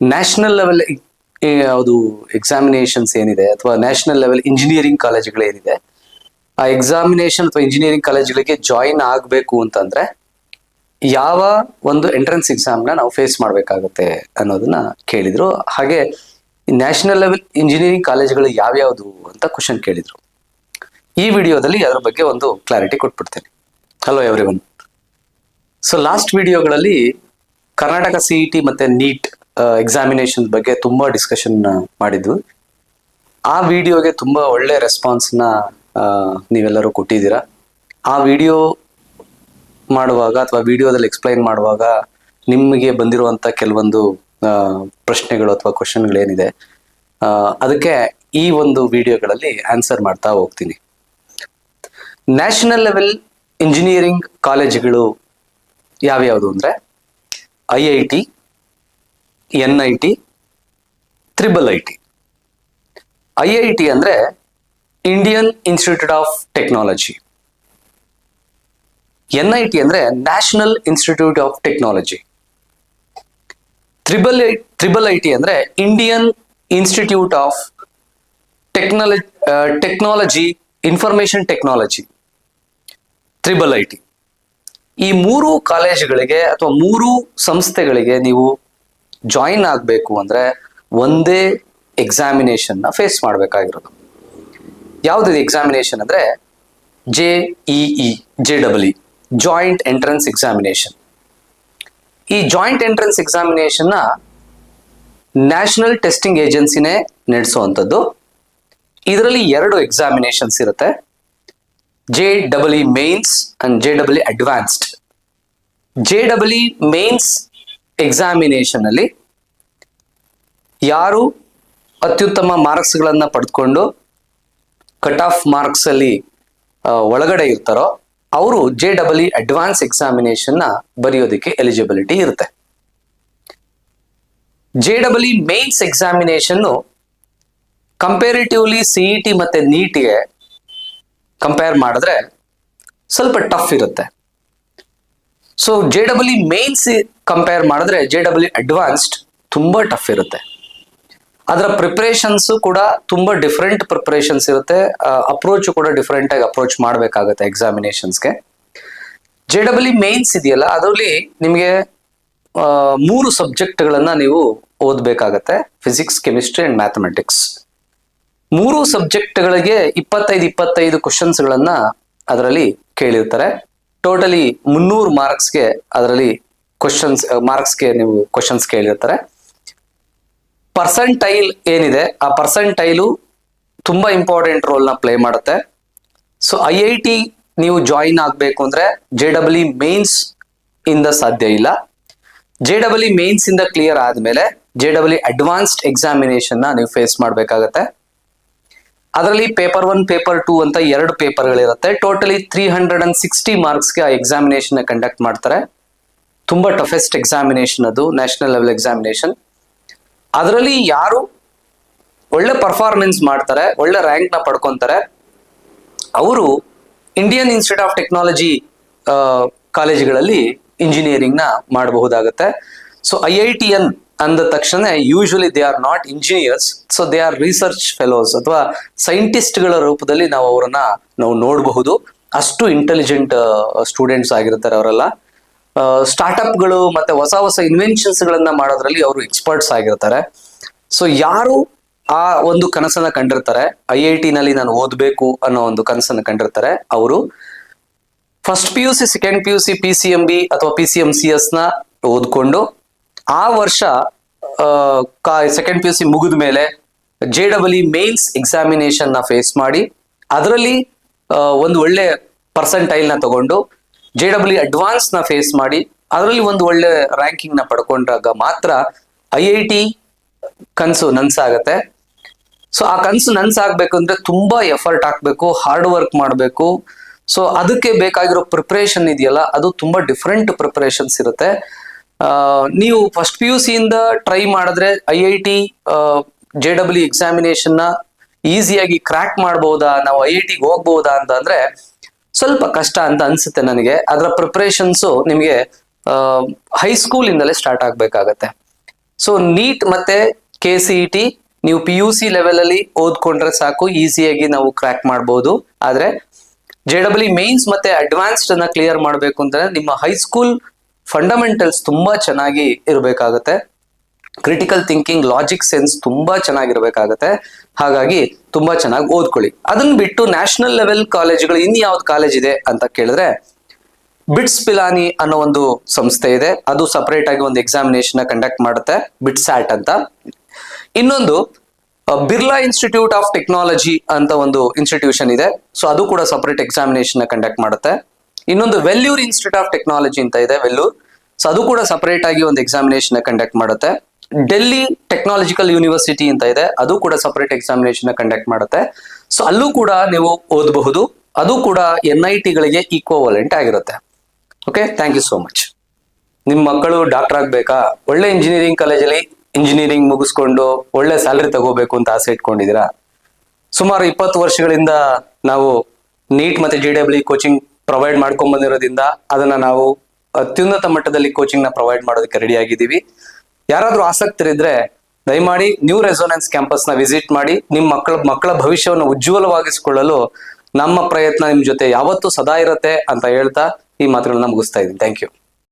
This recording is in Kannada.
ನ್ಯಾಷನಲ್ ಲೆವೆಲ್ ಯಾವುದು ಎಕ್ಸಾಮಿನೇಷನ್ಸ್ ಏನಿದೆ ಅಥವಾ ನ್ಯಾಷನಲ್ ಲೆವೆಲ್ ಇಂಜಿನಿಯರಿಂಗ್ ಕಾಲೇಜ್ಗಳೇನಿದೆ ಆ ಎಕ್ಸಾಮಿನೇಷನ್ ಅಥವಾ ಇಂಜಿನಿಯರಿಂಗ್ ಕಾಲೇಜ್ಗಳಿಗೆ ಜಾಯಿನ್ ಆಗಬೇಕು ಅಂತಂದ್ರೆ ಯಾವ ಒಂದು ಎಂಟ್ರೆನ್ಸ್ ಎಕ್ಸಾಮ್ನ ನಾವು ಫೇಸ್ ಮಾಡಬೇಕಾಗುತ್ತೆ ಅನ್ನೋದನ್ನ ಕೇಳಿದ್ರು. ಹಾಗೆ ನ್ಯಾಷನಲ್ ಲೆವೆಲ್ ಇಂಜಿನಿಯರಿಂಗ್ ಕಾಲೇಜ್ಗಳು ಯಾವ್ಯಾವುದು ಅಂತ ಕ್ವಶನ್ ಕೇಳಿದ್ರು. ಈ ವಿಡಿಯೋದಲ್ಲಿ ಅದರ ಬಗ್ಗೆ ಒಂದು ಕ್ಲಾರಿಟಿ ಕೊಟ್ಬಿಡ್ತೇನೆ. Hello everyone. ಸೊ ಲಾಸ್ಟ್ ವಿಡಿಯೋಗಳಲ್ಲಿ ಕರ್ನಾಟಕ CET ಮತ್ತೆ ನೀಟ್ ಎಕ್ಸಾಮಿನೇಷನ್ ಬಗ್ಗೆ ತುಂಬಾ ಡಿಸ್ಕಷನ್ ಮಾಡಿದ್ವು. ಆ ವಿಡಿಯೋಗೆ ತುಂಬಾ ಒಳ್ಳೆ ರೆಸ್ಪಾನ್ಸ್ನ ನೀವೆಲ್ಲರೂ ಕೊಟ್ಟಿದ್ದೀರಾ. ಆ ವಿಡಿಯೋ ಮಾಡುವಾಗ ಅಥವಾ ವಿಡಿಯೋದಲ್ಲಿ ಎಕ್ಸ್ಪ್ಲೈನ್ ಮಾಡುವಾಗ ನಿಮಗೆ ಬಂದಿರುವಂತ ಕೆಲವೊಂದು ಪ್ರಶ್ನೆಗಳು ಅಥವಾ ಕ್ವಶನ್ಗಳೇನಿದೆ ಅದಕ್ಕೆ ಈ ಒಂದು ವಿಡಿಯೋಗಳಲ್ಲಿ ಆನ್ಸರ್ ಮಾಡ್ತಾ ಹೋಗ್ತೀನಿ. ನ್ಯಾಷನಲ್ ಲೆವೆಲ್ ಇಂಜಿನಿಯರಿಂಗ್ ಕಾಲೇಜುಗಳು ಯಾವ್ಯಾವುದು ಅಂದ್ರೆ IIT, NIT, IIIT. IIT ಅಂದ್ರೆ Indian institute of technology. NIT ಅಂದ್ರೆ national institute of technology. IIIT ಅಂದ್ರೆ Indian institute of technology information technology. IIIT ಈ ಮೂರು ಕಾಲೇಜುಗಳಿಗೆ ಅಥವಾ ಮೂರು ಸಂಸ್ಥೆಗಳಿಗೆ ನೀವು ಜಾಯಿನ್ ಆಗಬೇಕು ಅಂದ್ರೆ ಒಂದೇ ಎಕ್ಸಾಮಿನೇಷನ್ ನ ಫೇಸ್ ಮಾಡಬೇಕಾಗಿರೋದು. ಯಾವ್ದು ಎಕ್ಸಾಮಿನೇಷನ್ ಅಂದ್ರೆ JEE ಜಾಯಿಂಟ್ ಎಂಟ್ರೆನ್ಸ್ ಎಕ್ಸಾಮಿನೇಷನ್. ಈ ಜಾಯಿಂಟ್ ಎಂಟ್ರೆನ್ಸ್ ಎಕ್ಸಾಮಿನೇಷನ್ ನ ನ್ಯಾಷನಲ್ ಟೆಸ್ಟಿಂಗ್ ಏಜೆನ್ಸಿನೇ ನಡೆಸುವಂಥದ್ದು. ಇದರಲ್ಲಿ ಎರಡು ಎಕ್ಸಾಮಿನೇಷನ್ಸ್ ಇರುತ್ತೆ, JEE mains and JEE advanced. JEE mains examination ಅಲ್ಲಿ ಯಾರು ಅತ್ಯುತ್ತಮ ಮಾರ್ಕ್ಸ್ ಗಳನ್ನ ಪಡೆದುಕೊಂಡು ಕಟ್ ಆಫ್ ಮಾರ್ಕ್ಸ್ ಅಲ್ಲಿ ಒಳಗಡೆ ಇರ್ತಾರೋ ಅವರು JEE ಅಡ್ವಾನ್ಸ್ ಎಕ್ಸಾಮಿನೇಷನ್ ನ ಬರೆಯೋದಕ್ಕೆ ಎಲಿಜಿಬಿಲಿಟಿ ಇರುತ್ತೆ. JEE mains examination comparatively CET ಮತ್ತೆ ನೀಟ್ಗೆ ಕಂಪೇರ್ ಮಾಡಿದ್ರೆ ಸ್ವಲ್ಪ ಟಫ್ ಇರುತ್ತೆ. ಸೊ JEE ಮೇನ್ಸ್ ಕಂಪೇರ್ ಮಾಡಿದ್ರೆ JEE ಅಡ್ವಾನ್ಸ್ಡ್ ತುಂಬಾ ಟಫ್ ಇರುತ್ತೆ. ಅದರ ಪ್ರಿಪರೇಷನ್ಸ್ ಕೂಡ ತುಂಬಾ ಡಿಫ್ರೆಂಟ್ ಪ್ರಿಪರೇಷನ್ಸ್ ಇರುತ್ತೆ. ಅಪ್ರೋಚ್ ಕೂಡ ಡಿಫ್ರೆಂಟ್ ಆಗಿ ಅಪ್ರೋಚ್ ಮಾಡಬೇಕಾಗುತ್ತೆ ಎಕ್ಸಾಮಿನೇಷನ್ಸ್ಗೆ. JEE ಮೇನ್ಸ್ ಇದೆಯಲ್ಲ ಅದರಲ್ಲಿ ನಿಮಗೆ 3 ಸಬ್ಜೆಕ್ಟ್ಗಳನ್ನ ನೀವು ಓದಬೇಕಾಗತ್ತೆ, ಫಿಸಿಕ್ಸ್, ಕೆಮಿಸ್ಟ್ರಿ ಅಂಡ್ ಮ್ಯಾಥಮೆಟಿಕ್ಸ್. 3 ಸಬ್ಜೆಕ್ಟ್ಗಳಿಗೆ 25 ಕ್ವಶನ್ಸ್ಗಳನ್ನ ಅದರಲ್ಲಿ ಕೇಳಿರ್ತಾರೆ. ಟೋಟಲಿ 300 ಮಾರ್ಕ್ಸ್ಗೆ ಅದರಲ್ಲಿ ಮಾರ್ಕ್ಸ್ಗೆ ನೀವು ಕ್ವಶನ್ಸ್ ಕೇಳಿರ್ತಾರೆ. ಪರ್ಸೆಂಟೈಲ್ ಏನಿದೆ ಆ ಪರ್ಸೆಂಟೈಲು ತುಂಬಾ ಇಂಪಾರ್ಟೆಂಟ್ ರೋಲ್ ನ ಪ್ಲೇ ಮಾಡುತ್ತೆ. ಸೊ IIT ನೀವು ಜಾಯಿನ್ ಆಗಬೇಕು ಅಂದ್ರೆ JEE ಮೇನ್ಸ್ ಇಂದ ಸಾಧ್ಯ ಇಲ್ಲ. JEE ಮೇನ್ಸ್ ಇಂದ ಕ್ಲಿಯರ್ ಆದ್ಮೇಲೆ JEE ಅಡ್ವಾನ್ಸ್ಡ್ ಎಕ್ಸಾಮಿನೇಷನ್ ನ ನೀವು ಫೇಸ್ ಮಾಡಬೇಕಾಗತ್ತೆ. ಅದರಲ್ಲಿ ಪೇಪರ್ 1, ಪೇಪರ್ 2 ಅಂತ 2 ಪೇಪರ್ಗಳಿರುತ್ತೆ. ಟೋಟಲಿ 360 ಮಾರ್ಕ್ಸ್ಗೆ ಆ ಎಕ್ಸಾಮಿನೇಷನ್ ಕಂಡಕ್ಟ್ ಮಾಡ್ತಾರೆ. ತುಂಬಾ ಟಫೆಸ್ಟ್ ಎಕ್ಸಾಮಿನೇಷನ್ ಅದು, ನ್ಯಾಷನಲ್ ಲೆವೆಲ್ ಎಕ್ಸಾಮಿನೇಷನ್. ಅದರಲ್ಲಿ ಯಾರು ಒಳ್ಳೆ ಪರ್ಫಾರ್ಮೆನ್ಸ್ ಮಾಡ್ತಾರೆ, ಒಳ್ಳೆ ರ್ಯಾಂಕ್ ನ ಪಡ್ಕೊಂತಾರೆ, ಅವರು ಇಂಡಿಯನ್ ಇನ್ಸ್ಟಿಟ್ಯೂಟ್ ಆಫ್ ಟೆಕ್ನಾಲಜಿ ಕಾಲೇಜುಗಳಲ್ಲಿ ಇಂಜಿನಿಯರಿಂಗ್ ನ ಮಾಡಬಹುದಾಗುತ್ತೆ. ಸೊ IITN ಅಂದ ತಕ್ಷಣ usually they are not engineers, so they are research fellows ಅಥವಾ ಸೈಂಟಿಸ್ಟ್ಗಳ ರೂಪದಲ್ಲಿ ನಾವು ಅವರನ್ನ ನೋಡಬಹುದು. ಅಷ್ಟು ಇಂಟೆಲಿಜೆಂಟ್ ಸ್ಟೂಡೆಂಟ್ಸ್ ಆಗಿರ್ತಾರೆ ಅವರೆಲ್ಲ. ಸ್ಟಾರ್ಟ್ಅಪ್ಗಳು ಮತ್ತೆ ಹೊಸ ಹೊಸ ಇನ್ವೆನ್ಷನ್ಸ್ ಗಳನ್ನ ಮಾಡೋದ್ರಲ್ಲಿ ಅವರು ಎಕ್ಸ್ಪರ್ಟ್ಸ್ ಆಗಿರ್ತಾರೆ. ಸೊ ಯಾರು ಆ ಒಂದು ಕನಸನ್ನ ಕಂಡಿರ್ತಾರೆ, IIT ನಲ್ಲಿ ನಾನು ಓದ್ಬೇಕು ಅನ್ನೋ ಒಂದು ಕನಸನ್ನ ಕಂಡಿರ್ತಾರೆ, ಅವರು first PUC, second PUC, PCMB ಅಥವಾ PCMCS ನ ಓದ್ಕೊಂಡು ಆ ವರ್ಷ ಸೆಕೆಂಡ್ PUC ಮುಗಿದ ಮೇಲೆ JEE ಮೇನ್ಸ್ ಎಕ್ಸಾಮಿನೇಷನ್ ನ ಫೇಸ್ ಮಾಡಿ ಅದರಲ್ಲಿ ಒಂದು ಒಳ್ಳೆ ಪರ್ಸೆಂಟೈಲ್ ನ ತಗೊಂಡು JEE ಅಡ್ವಾನ್ಸ್ ನ ಫೇಸ್ ಮಾಡಿ ಅದರಲ್ಲಿ ಒಂದು ಒಳ್ಳೆ ರ್ಯಾಂಕಿಂಗ್ ನ ಪಡ್ಕೊಂಡಾಗ ಮಾತ್ರ IIT ಕನಸು ನನ್ಸಾಗತ್ತೆ. ಸೊ ಆ ಕನಸು ನನ್ಸಾಗ್ಬೇಕು ಅಂದ್ರೆ ತುಂಬಾ ಎಫರ್ಟ್ ಹಾಕ್ಬೇಕು, ಹಾರ್ಡ್ ವರ್ಕ್ ಮಾಡಬೇಕು. ಸೊ ಅದಕ್ಕೆ ಬೇಕಾಗಿರೋ ಪ್ರಿಪರೇಷನ್ ಇದೆಯಲ್ಲ ಅದು ತುಂಬಾ ಡಿಫ್ರೆಂಟ್ ಪ್ರಿಪರೇಷನ್ಸ್ ಇರುತ್ತೆ. ನೀವು ಫಸ್ಟ್ PUC ಇಂದ ಟ್ರೈ ಮಾಡಿದ್ರೆ IIT JEE ಎಕ್ಸಾಮಿನೇಷನ್ ನ ಈಸಿಯಾಗಿ ಕ್ರ್ಯಾಕ್ ಮಾಡಬಹುದಾ, ನಾವು IITಗೆ ಹೋಗ್ಬಹುದಾ ಅಂತ ಅಂದ್ರೆ ಸ್ವಲ್ಪ ಕಷ್ಟ ಅಂತ ಅನ್ಸುತ್ತೆ ನನಗೆ. ಅದರ ಪ್ರಿಪರೇಷನ್ಸ್ ನಿಮಗೆ ಹೈಸ್ಕೂಲ್ ಇಂದಲೇ ಸ್ಟಾರ್ಟ್ ಆಗ್ಬೇಕಾಗತ್ತೆ. ಸೊ ನೀಟ್ ಮತ್ತೆ KCET ನೀವು PUC ಲೆವೆಲ್ ಅಲ್ಲಿ ಓದ್ಕೊಂಡ್ರೆ ಸಾಕು, ಈಸಿಯಾಗಿ ನಾವು ಕ್ರ್ಯಾಕ್ ಮಾಡಬಹುದು. ಆದ್ರೆ JEE ಮೇನ್ಸ್ ಮತ್ತೆ ಅಡ್ವಾನ್ಸ್ಡ್ ಅನ್ನ ಕ್ಲಿಯರ್ ಮಾಡಬೇಕು ಅಂದ್ರೆ ನಿಮ್ಮ ಹೈಸ್ಕೂಲ್ ಫಂಡಮೆಂಟಲ್ಸ್ ತುಂಬಾ ಚೆನ್ನಾಗಿ ಇರಬೇಕಾಗತ್ತೆ. ಕ್ರಿಟಿಕಲ್ ಥಿಂಕಿಂಗ್, ಲಾಜಿಕ್ ಸೆನ್ಸ್ ತುಂಬಾ ಚೆನ್ನಾಗಿರ್ಬೇಕಾಗತ್ತೆ. ಹಾಗಾಗಿ ತುಂಬಾ ಚೆನ್ನಾಗಿ ಓದ್ಕೊಳ್ಳಿ. ಅದನ್ನ ಬಿಟ್ಟು ನ್ಯಾಷನಲ್ ಲೆವೆಲ್ ಕಾಲೇಜ್ಗಳು ಇನ್ ಯಾವ್ದು ಕಾಲೇಜ್ ಇದೆ ಅಂತ ಕೇಳಿದ್ರೆ, ಬಿಟ್ಸ್ ಪಿಲಾನಿ ಅನ್ನೋ ಒಂದು ಸಂಸ್ಥೆ ಇದೆ. ಅದು ಸಪರೇಟ್ ಆಗಿ ಒಂದು ಎಕ್ಸಾಮಿನೇಷನ್ ಕಂಡಕ್ಟ್ ಮಾಡುತ್ತೆ, ಬಿಟ್ಸ್ಯಾಟ್ ಅಂತ. ಇನ್ನೊಂದು ಬಿರ್ಲಾ ಇನ್ಸ್ಟಿಟ್ಯೂಟ್ ಆಫ್ ಟೆಕ್ನಾಲಜಿ ಅಂತ ಒಂದು ಇನ್ಸ್ಟಿಟ್ಯೂಷನ್ ಇದೆ. ಸೊ ಅದು ಕೂಡ ಸಪರೇಟ್ ಎಕ್ಸಾಮಿನೇಷನ್ ಕಂಡಕ್ಟ್ ಮಾಡುತ್ತೆ. ಇನ್ನೊಂದು ವೆಲ್ಲೂರ್ ಇನ್ಸ್ಟಿಟ್ಯೂಟ್ ಆಫ್ ಟೆಕ್ನಾಲಜಿ ಅಂತ ಇದೆ, ವೆಲ್ಲೂರ್. ಸೊ ಅದು ಕೂಡ ಸಪರೇಟ್ ಆಗಿ ಒಂದು ಎಕ್ಸಾಮಿನೇಷನ್ ಕಂಡಕ್ಟ್ ಮಾಡುತ್ತೆ. ಡೆಲ್ಲಿ ಟೆಕ್ನಾಲಜಿಕಲ್ ಯೂನಿವರ್ಸಿಟಿ ಅಂತ ಇದೆ, ಅದು ಕೂಡ ಸಪರೇಟ್ ಎಕ್ಸಾಮಿನೇಷನ್ ಕಂಡಕ್ಟ್ ಮಾಡುತ್ತೆ. ಸೊ ಅಲ್ಲೂ ಕೂಡ ನೀವು ಓದಬಹುದು. ಅದು ಕೂಡ NIT-ಗಳಿಗೆ ಈಕ್ವಲೆಂಟ್ ಆಗಿರುತ್ತೆ. Okay, thank you so much. ನಿಮ್ಮ ಮಕ್ಕಳು ಡಾಕ್ಟರ್ ಆಗ್ಬೇಕಾ? ಒಳ್ಳೆ ಇಂಜಿನಿಯರಿಂಗ್ ಕಾಲೇಜಲ್ಲಿ ಇಂಜಿನಿಯರಿಂಗ್ ಮುಗಿಸ್ಕೊಂಡು ಒಳ್ಳೆ ಸ್ಯಾಲರಿ ತಗೋಬೇಕು ಅಂತ ಆಸೆ ಇಟ್ಕೊಂಡಿದ್ದೀರಾ? ಸುಮಾರು 20 ವರ್ಷಗಳಿಂದ ನಾವು ನೀಟ್ ಮತ್ತೆ JEE ಕೋಚಿಂಗ್ ಪ್ರೊವೈಡ್ ಮಾಡ್ಕೊಂಡ್ ಬಂದಿರೋದ್ರಿಂದ ಅದನ್ನ ನಾವು ಅತ್ಯುನ್ನತ ಮಟ್ಟದಲ್ಲಿ ಕೋಚಿಂಗ್ ನ ಪ್ರೊವೈಡ್ ಮಾಡೋದಕ್ಕೆ ರೆಡಿ ಆಗಿದ್ದೀವಿ. ಯಾರಾದ್ರೂ ಆಸಕ್ತರಿದ್ರೆ ದಯಮಾಡಿ ನ್ಯೂ ರೆಸೋನೆನ್ಸ್ ಕ್ಯಾಂಪಸ್ ನ ವಿಸಿಟ್ ಮಾಡಿ. ನಿಮ್ಮ ಮಕ್ಕಳ ಭವಿಷ್ಯವನ್ನು ಉಜ್ವಲವಾಗಿಸಿಕೊಳ್ಳಲು ನಮ್ಮ ಪ್ರಯತ್ನ ನಿಮ್ ಜೊತೆ ಯಾವತ್ತೂ ಸದಾ ಇರುತ್ತೆ ಅಂತ ಹೇಳ್ತಾ ಈ ಮಾತುಗಳನ್ನ ಮುಗಿಸ್ತಾ ಇದ್ದೀನಿ. Thank you.